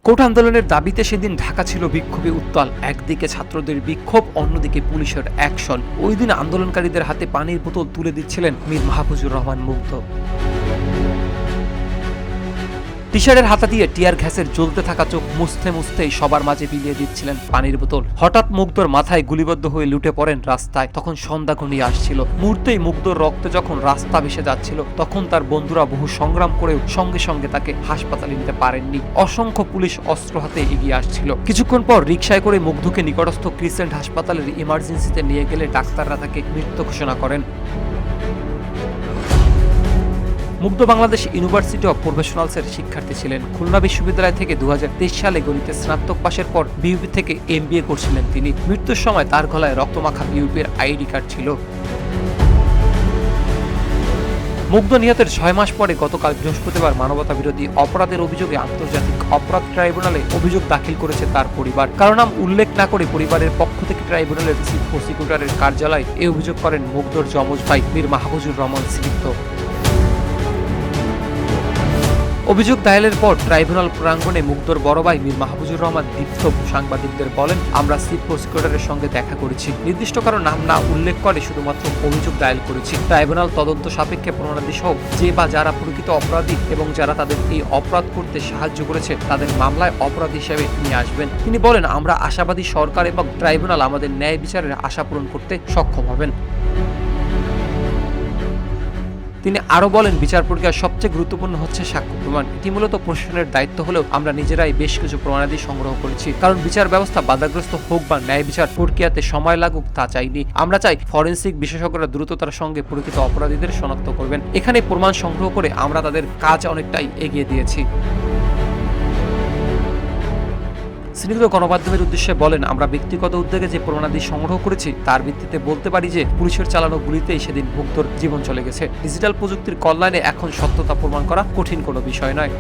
কোটা আন্দোলনের দাবিতে সেদিন ঢাকা ছিল বিক্ষোভে উত্তাল। একদিকে ছাত্রদের বিক্ষোভ, অন্যদিকে পুলিশের অ্যাকশন। ওই দিন আন্দোলনকারীদের হাতে পানির বোতল তুলে দিচ্ছিলেন মীর মাহফুজুর রহমান মুগ্ধ। টি-শার্টের হাতা দিয়ে টিয়ার গ্যাসের জ্বলতে থাকা চোখ মুছতে মুছতেই সবার মাঝে বিলিয়ে দিচ্ছিলেন পানির বোতল। হঠাৎ মুগ্ধর মাথায় গুলিবদ্ধ হয়ে লুটে পড়েন রাস্তায়। তখন সন্ধ্যা ঘনিয়ে আসছিল। মুহূর্তেই মুগ্ধর রক্তে যখন রাস্তা ভেসে যাচ্ছিল, তখন তার বন্ধুরা বহু সংগ্রাম করেও সঙ্গে সঙ্গে তাকে হাসপাতালে নিতে পারেননি। অসংখ্য পুলিশ অস্ত্র হাতে এগিয়ে আসছিল। কিছুক্ষণ পর রিকশায় করে মুগ্ধকে নিকটস্থ ক্রিসেন্ট হাসপাতালের ইমার্জেন্সিতে নিয়ে গেলে ডাক্তাররা তাকে মৃত ঘোষণা করেন। মুগ্ধ বাংলাদেশ ইউনিভার্সিটি অব প্রফেশনালসের শিক্ষার্থী ছিলেন। খুলনা বিশ্ববিদ্যালয় থেকে 2023 সালে গণিতে স্নাতক পাশের পর বিউপি থেকে MBA করছিলেন তিনি। মৃত্যুর সময় তার গলায় রক্তমাখা বিউপির আইডি কার্ড ছিল। মুগ্ধ নিহতের 6 মাস পরে গতকাল বৃহস্পতিবার মানবতা বিরোধী অপরাধের অভিযোগে আন্তর্জাতিক অপরাধ ট্রাইব্যুনালে অভিযোগ দাখিল করেছে তার পরিবার। কারো নাম উল্লেখ না করে পরিবারের পক্ষ থেকে ট্রাইব্যুনালের চিফ প্রসিকিউটরের কার্যালয়ে এই অভিযোগ করেন মুগ্ধর যমজ ভাই মীর মাহফুজুর রহমান সিদ্দিক। অভিযোগ দায়েরের পর ট্রাইব্যুনাল প্রাঙ্গণে মুগ্ধর বড় ভাই মীর মাহফুজুর রহমান দীপ্ত সাংবাদিকদের বলেন, আমরা চিফ প্রসিকিউটরের সঙ্গে দেখা করেছি। নির্দিষ্ট কারো নাম না উল্লেখ করে শুধুমাত্র অভিযোগ দায়ের করেছি। ট্রাইব্যুনাল তদন্ত সাপেক্ষে প্রমাণাদি সহ যে বা যারা প্রকৃত অপরাধী এবং যারা তাদের এই অপরাধ করতে সাহায্য করেছে তাদের মামলায় অপরাধী হিসেবে নিয়ে আসবেন। তিনি বলেন, আমরা আশাবাদী সরকার এবং ট্রাইব্যুনাল আমাদের ন্যায় বিচারের আশা পূরণ করতে সক্ষম হবেন। তিনি আরো বলেন, বিচার প্রক্রিয়ার সবচেয়ে গুরুত্বপূর্ণ হচ্ছে সাক্ষ্য প্রমাণ। এটি মূলত প্রশাসনের দায়িত্ব হলেও আমরা নিজেরাই বেশ কিছু প্রমাণাদি সংগ্রহ করেছি। কারণ বিচার ব্যবস্থা বাধাগ্রস্ত হোক বা ন্যায় বিচার প্রক্রিয়াতে সময় লাগুক তা চাইনি। আমরা চাই ফরেনসিক বিশেষজ্ঞরা দ্রুততার সঙ্গে প্রকৃত অপরাধীদের শনাক্ত করবেন। এখানে প্রমাণ সংগ্রহ করে আমরা তাদের কাজ অনেকটাই এগিয়ে দিয়েছি। স্নিগ্ধ গণমাধ্যমের উদ্দেশ্যে বলেন, আমরা ব্যক্তিগত উদ্যোগে যে প্রমাণাদি সংগ্রহ করেছি তার ভিত্তিতে বলতে পারি যে পুলিশের চালানো গুলিতেই সেদিন মুগ্ধর জীবন চলে গেছে। ডিজিটাল প্রযুক্তির কল্যাণে এখন সত্যতা প্রমাণ করা কঠিন কোনো বিষয় নয়।